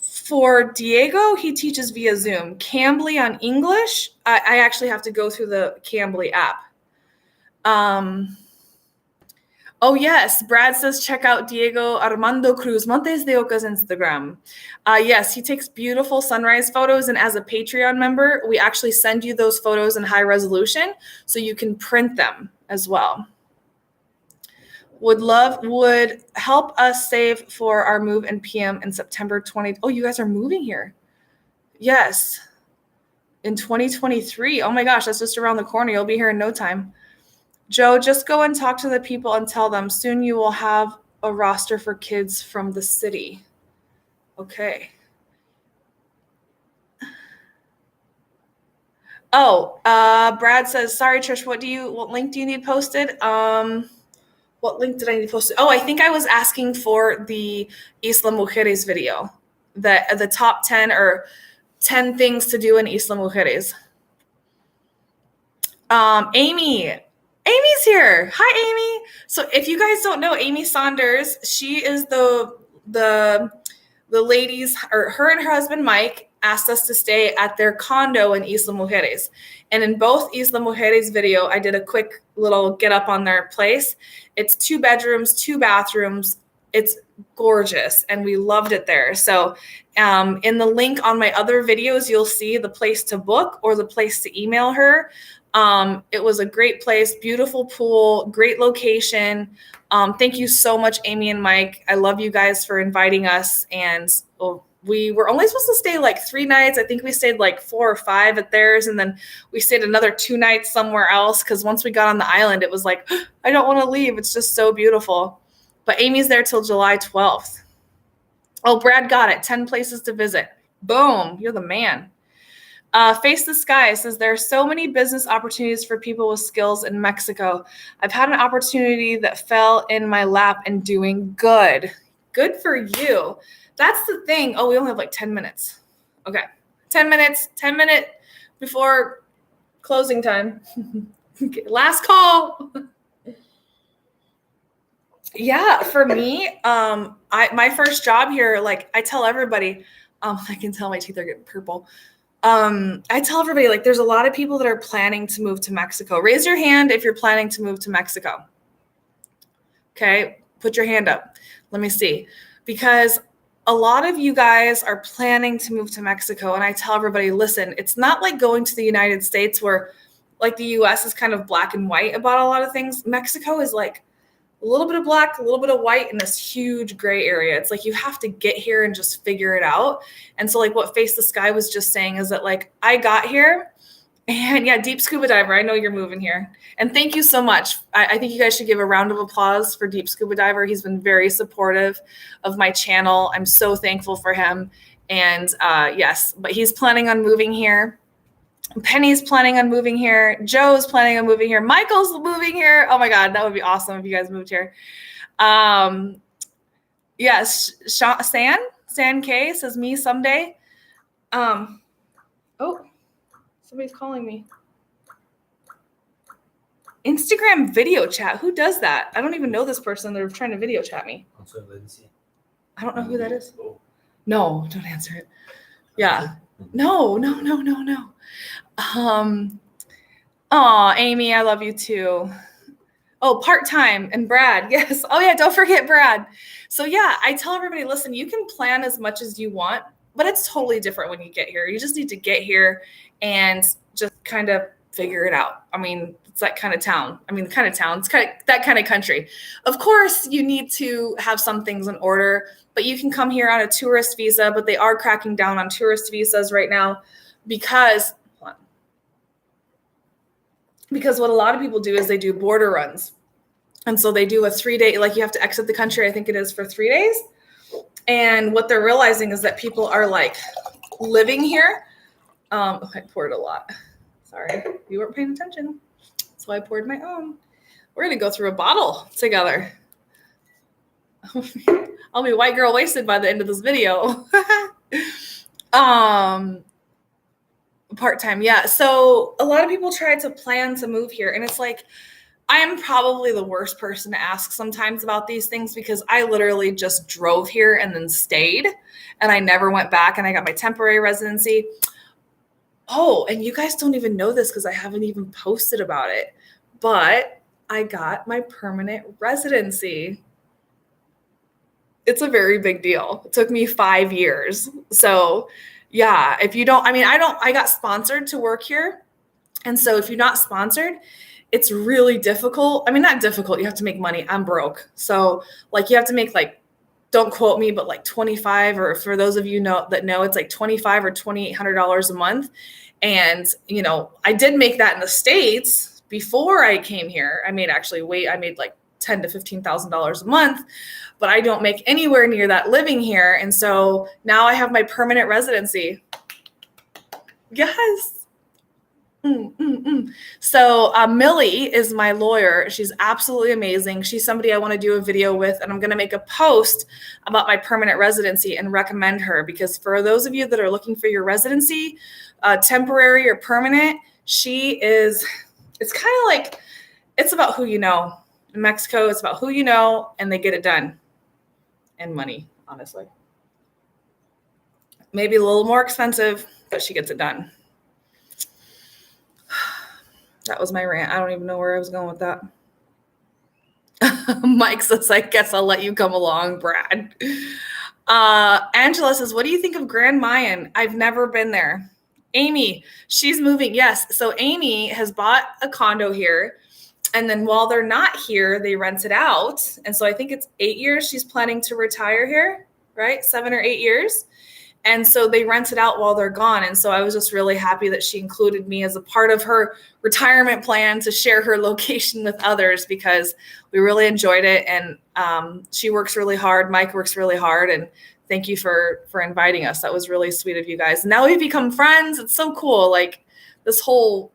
For Diego, he teaches via Zoom. Cambly on English, I actually have to go through the Cambly app. Oh, yes. Brad says, check out Diego Armando Cruz Montes de Oca's Instagram. Yes, he takes beautiful sunrise photos. And as a Patreon member, we actually send you those photos in high resolution so you can print them as well. Would help us save for our move in PM in September 20. Oh, you guys are moving here. Yes. In 2023. Oh my gosh, that's just around the corner. You'll be here in no time. Joe, just go and talk to the people and tell them soon you will have a roster for kids from the city. Okay. Oh, Brad says, sorry, Trish, what link do you need posted? What link did I need posted? Oh, I think I was asking for the Isla Mujeres video, the top 10 or 10 things to do in Isla Mujeres. Amy's here. Hi, Amy. So if you guys don't know, Amy Saunders, she is the ladies, or her and her husband, Mike, asked us to stay at their condo in Isla Mujeres. And in both Isla Mujeres video, I did a quick little get up on their place. It's 2 bedrooms, 2 bathrooms. It's gorgeous, and we loved it there. So in the link on my other videos, you'll see the place to book or the place to email her. It was a great place, beautiful pool, great location. Thank you so much, Amy and Mike. I love you guys for inviting us. And we were only supposed to stay like 3 nights. I think we stayed like 4 or 5 at theirs. And then we stayed another 2 nights somewhere else. Cause once we got on the island, it was like, I don't want to leave. It's just so beautiful. But Amy's there till July 12th. Oh, Brad got it. 10 places to visit. Boom. You're the man. Face the Sky says, there are so many business opportunities for people with skills in Mexico. I've had an opportunity that fell in my lap and doing good. Good for you. That's the thing. Oh, we only have like 10 minutes. Okay. 10 minutes before closing time. Okay, last call. Yeah, for me, my first job here, like I tell everybody, I can tell my teeth are getting purple. I tell everybody, like, there's a lot of people that are planning to move to Mexico. Raise your hand if you're planning to move to Mexico. Okay, put your hand up. Let me see. Because a lot of you guys are planning to move to Mexico. And I tell everybody, listen, it's not like going to the United States where like the US is kind of black and white about a lot of things. Mexico is like a little bit of black, a little bit of white, and this huge gray area. It's like you have to get here and just figure it out. And so like what Face the Sky was just saying is that like I got here and yeah, Deep Scuba Diver, I know you're moving here. And thank you so much. I think you guys should give a round of applause for Deep Scuba Diver. He's been very supportive of my channel. I'm so thankful for him. And yes, but he's planning on moving here. Penny's planning on moving here. Joe's planning on moving here. Michael's moving here. Oh my God, that would be awesome if you guys moved here. Yes, San K says me someday. Oh, somebody's calling me. Instagram video chat. Who does that? I don't even know this person. They're trying to video chat me. I don't know who that is. No, don't answer it. Yeah. No. Amy, I love you too. Oh, part-time and Brad. Yes. Oh yeah, don't forget Brad. So yeah, I tell everybody, listen, you can plan as much as you want. but it's totally different when you get here. You just need to get here and just kind of figure it out. I mean, it's that kind of town. I mean, the kind of town, it's kind of that kind of country. Of course, you need to have some things in order, but you can come here on a tourist visa, but they are cracking down on tourist visas right now because what a lot of people do is they do border runs. And so they do a 3-day, like you have to exit the country, I think it is for 3 days. And what they're realizing is that people are like living here. I poured a lot. Sorry, you weren't paying attention. So I poured my own. We're going to go through a bottle together. I'll be white girl wasted by the end of this video. Part-time, yeah. So a lot of people try to plan to move here, and it's like, I am probably the worst person to ask sometimes about these things because I literally just drove here and then stayed, and I never went back, and I got my temporary residency. Oh, and you guys don't even know this because I haven't even posted about it, but I got my permanent residency. It's a very big deal. It took me 5 years. So yeah, if you don't, I got sponsored to work here. And so if you're not sponsored, it's really difficult. I mean, not difficult. You have to make money. I'm broke. So like you have to make like, don't quote me, but like 25, or for those of you know, it's like $2,500 or $2,800 a month. And, you know, I did make that in the States before I came here. I made like $10,000 to $15,000 a month, but I don't make anywhere near that living here. And so now I have my permanent residency. Yes. So Millie is my lawyer. She's absolutely amazing. She's somebody I want to do a video with, and I'm going to make a post about my permanent residency and recommend her, because for those of you that are looking for your residency, temporary or permanent, it's kind of like, it's about who you know. In Mexico, it's about who you know, and they get it done. And money, honestly. Maybe a little more expensive, but she gets it done. That was my rant. I don't even know where I was going with that. Mike says, I guess I'll let you come along, Brad. Angela says, what do you think of Grand Mayan? I've never been there. Amy, she's moving. Yes. So Amy has bought a condo here. And then while they're not here, they rent it out. And so I think it's 8 years she's planning to retire here, right? 7 or 8 years. And so they rent it out while they're gone. And so I was just really happy that she included me as a part of her retirement plan to share her location with others, because we really enjoyed it. And she works really hard. Mike works really hard. And thank you for inviting us. That was really sweet of you guys. Now we've become friends. It's so cool. Like this whole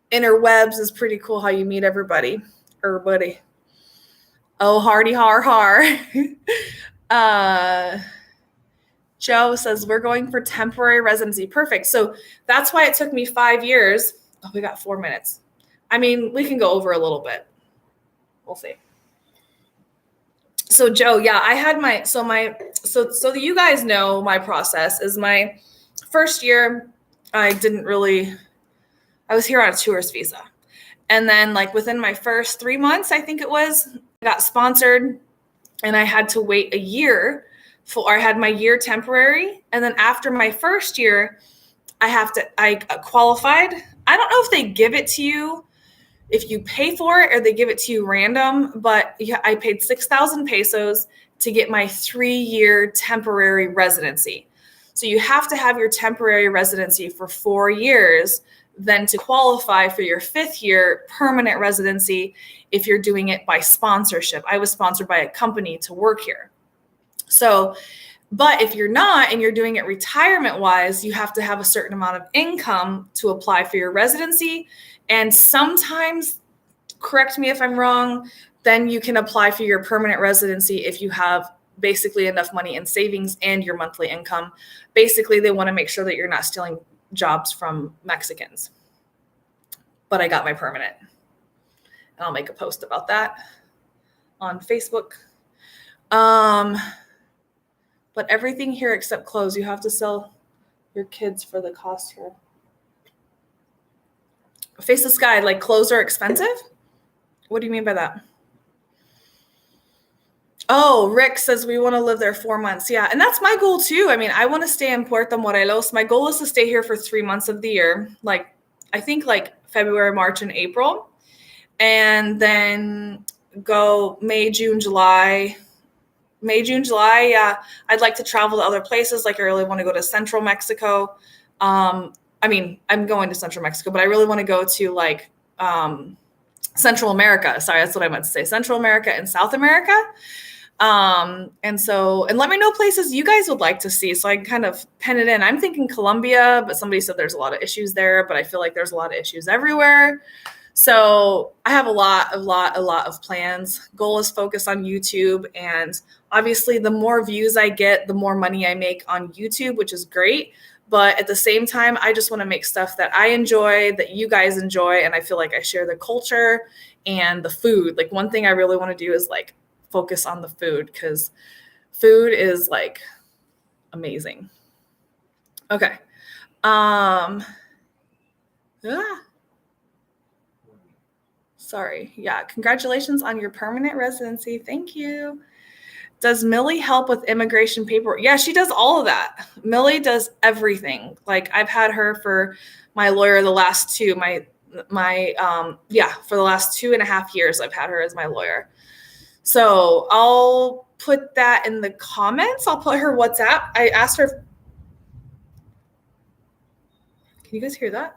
interwebs is pretty cool, how you meet everybody. Oh, hardy har. Joe says, we're going for temporary residency. Perfect. So that's why it took me 5 years. Oh, we got 4 minutes. I mean, we can go over a little bit. We'll see. So Joe, yeah, I had so you guys know my process is my first year, I was here on a tourist visa. And then like within my first 3 months, I think it was, I got sponsored, and I had to wait a year. I had my year temporary. And then after my first year, I qualified. I don't know if they give it to you if you pay for it or they give it to you random, but yeah, I paid 6,000 pesos to get my 3-year temporary residency. So you have to have your temporary residency for 4 years then to qualify for your 5th year permanent residency if you're doing it by sponsorship. I was sponsored by a company to work here. So, but if you're not and you're doing it retirement wise, you have to have a certain amount of income to apply for your residency. And sometimes, correct me if I'm wrong, then you can apply for your permanent residency if you have basically enough money in savings and your monthly income. Basically, they want to make sure that you're not stealing jobs from Mexicans. But I got my permanent. And I'll make a post about that on Facebook. But everything here except clothes, you have to sell your kids for the cost here. Face the sky, like clothes are expensive? What do you mean by that? Oh, Rick says we want to live there 4 months. Yeah, and that's my goal too. I mean, I want to stay in Puerto Morelos. My goal is to stay here for 3 months of the year. Like, I think like February, March, and April. And then go May, June, July. May, June, July. Yeah, I'd like to travel to other places. Like, I really want to go to Central Mexico. I mean, I'm going to Central Mexico, but I really want to go to like Central America. Sorry, that's what I meant to say. Central America and South America. And let me know places you guys would like to see so I can kind of pen it in. I'm thinking Colombia, but somebody said there's a lot of issues there, but I feel like there's a lot of issues everywhere. So I have a lot of plans. Goal is focus on YouTube, and obviously the more views I get, the more money I make on YouTube, which is great. But at the same time, I just want to make stuff that I enjoy, that you guys enjoy, and I feel like I share the culture and the food. Like, one thing I really want to do is like focus on the food, because food is like amazing. Okay. Sorry. Yeah. Congratulations on your permanent residency. Thank you. Does Millie help with immigration paperwork? Yeah, she does all of that. Millie does everything. Like, I've had her for my lawyer the last for the last 2.5 years, I've had her as my lawyer. So I'll put that in the comments. I'll put her WhatsApp. I asked her. Can you guys hear that?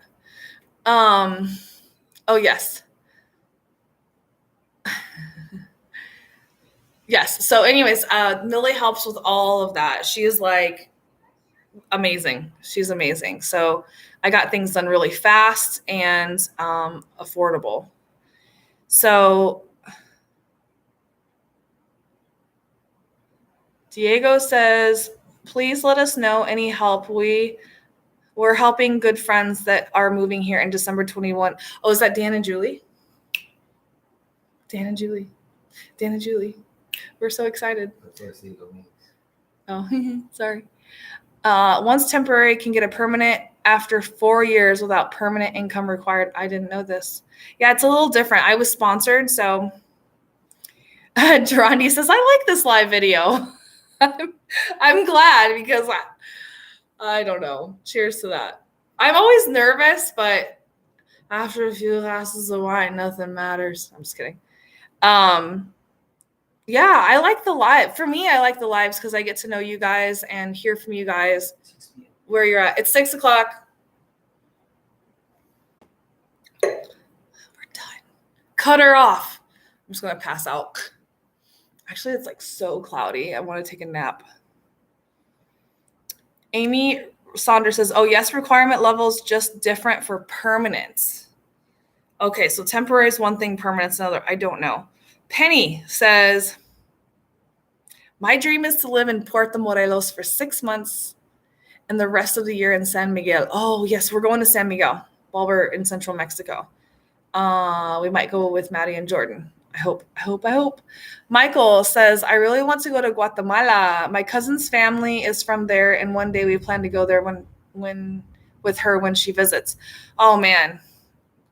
Oh, yes. Yes. So anyways, Millie helps with all of that. She is like amazing. She's amazing. So I got things done really fast and affordable. So Diego says, please let us know any help. We're helping good friends that are moving here in December 21. Oh, is that Dan and Julie? Dan and Julie. We're so excited. Oh, sorry. Once temporary can get a permanent after 4 years without permanent income required. I didn't know this. Yeah, it's a little different. I was sponsored, so Durandi says, I like this live video. I'm glad, because I don't know. Cheers to that. I'm always nervous, but after a few glasses of wine, nothing matters. I'm just kidding. Yeah, I like the live. For me, I like the lives because I get to know you guys and hear from you guys where you're at. It's 6 o'clock. We're done. Cut her off. I'm just going to pass out. Actually, it's like so cloudy. I want to take a nap. Amy Saunders says, oh, yes, requirement levels just different for permanent. Okay, so temporary is one thing, permanent's another. I don't know. Penny says, my dream is to live in Puerto Morelos for 6 months and the rest of the year in San Miguel. Oh, yes, we're going to San Miguel while we're in Central Mexico. We might go with Maddie and Jordan. I hope. Michael says, I really want to go to Guatemala. My cousin's family is from there, and one day we plan to go there when with her when she visits. Oh, man.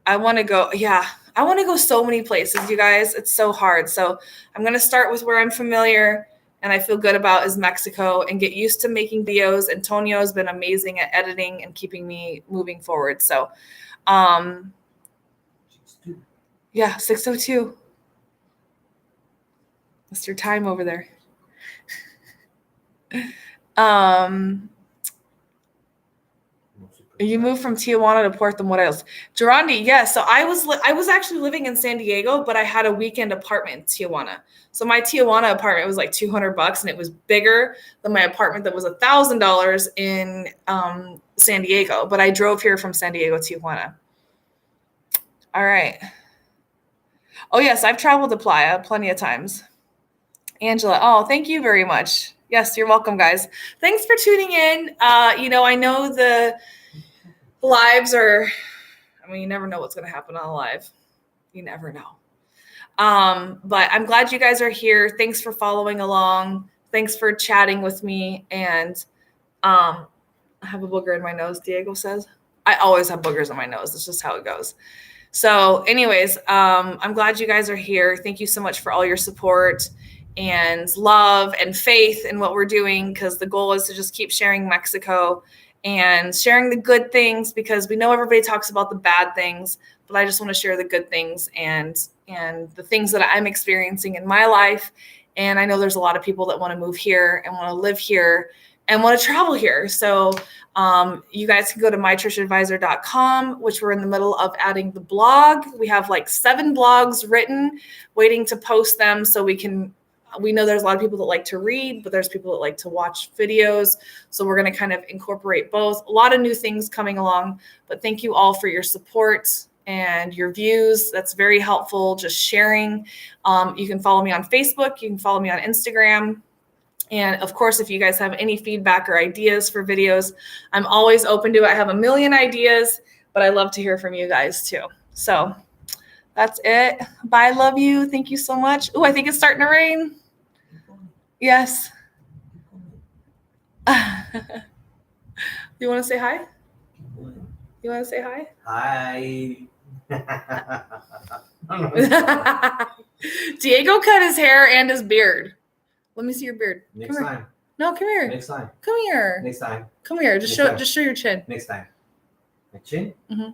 I want to go. Yeah, I want to go so many places, you guys. It's so hard. So I'm going to start with where I'm familiar and I feel good about is Mexico, and get used to making videos. Antonio has been amazing at editing and keeping me moving forward. So, yeah, 6:02. That's your time over there. You moved from Tijuana to Puerto Morelos. Durandi, yes. So I was actually living in San Diego, but I had a weekend apartment in Tijuana. So my Tijuana apartment was like $200, and it was bigger than my apartment that was $1,000 in San Diego. But I drove here from San Diego to Tijuana. All right. Oh, yes, I've traveled to Playa plenty of times. Angela, oh, thank you very much. Yes, you're welcome, guys. Thanks for tuning in. I know the lives are, you never know what's going to happen on a live. You never know. But I'm glad you guys are here. Thanks for following along. Thanks for chatting with me. And I have a booger in my nose, Diego says. I always have boogers in my nose. That's just how it goes. So anyways, I'm glad you guys are here. Thank you so much for all your support. and love and faith in what we're doing, because the goal is to just keep sharing Mexico and sharing the good things, because we know everybody talks about the bad things, but I just want to share the good things and the things that I'm experiencing in my life. And I know there's a lot of people that want to move here and want to live here and want to travel here. So you guys can go to mychurchadvisor.com, which we're in the middle of adding the blog. We have like 7 blogs written, waiting to post them. So we know there's a lot of people that like to read, but there's people that like to watch videos. So we're going to kind of incorporate both. A lot of new things coming along, but thank you all for your support and your views. That's very helpful. Just sharing. You can follow me on Facebook. You can follow me on Instagram. And of course, if you guys have any feedback or ideas for videos, I'm always open to it. I have a million ideas, but I love to hear from you guys too. So that's it. Bye. Love you. Thank you so much. Oh, I think it's starting to rain. Yes. You want to say hi? You want to say hi? Hi. Diego cut his hair and his beard. Let me see your beard. Next Come time. Here. No, come here. Next time. Come here. Next time. Come here. Just show your chin. Next time. My chin? Mm-hmm.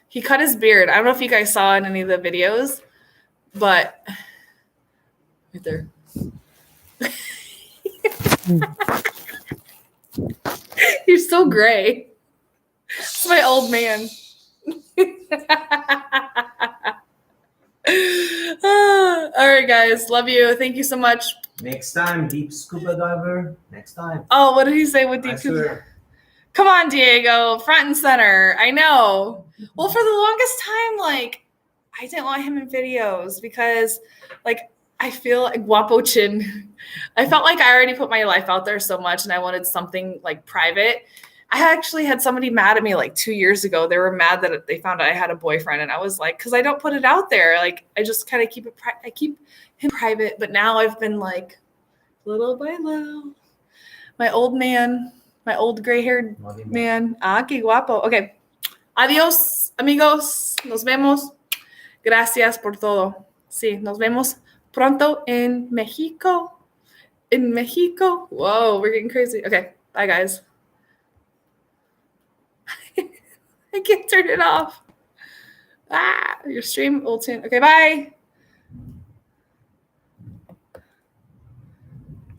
He cut his beard. I don't know if you guys saw in any of the videos, but right there. You're so gray. It's my old man. All right, guys. Love you. Thank you so much. Next time, deep scuba diver. Next time. Oh, what did he say with deep scuba? Come on, Diego. Front and center. I know. Well, for the longest time, like, I didn't want him in videos because, like, I feel like guapo chin. I felt like I already put my life out there so much and I wanted something like private. I actually had somebody mad at me like 2 years ago. They were mad that they found out I had a boyfriend. And I was like, because I don't put it out there. Like, I just kind of keep it, I keep him private. But now I've been like, little by little, my old man, my old gray-haired man. Ah, qué guapo. Okay. Adiós, amigos. Nos vemos. Gracias por todo. Sí, nos vemos pronto en Mexico. In Mexico. Whoa, we're getting crazy. Okay. Bye, guys. I can't turn it off. Your stream will tune. Okay, bye.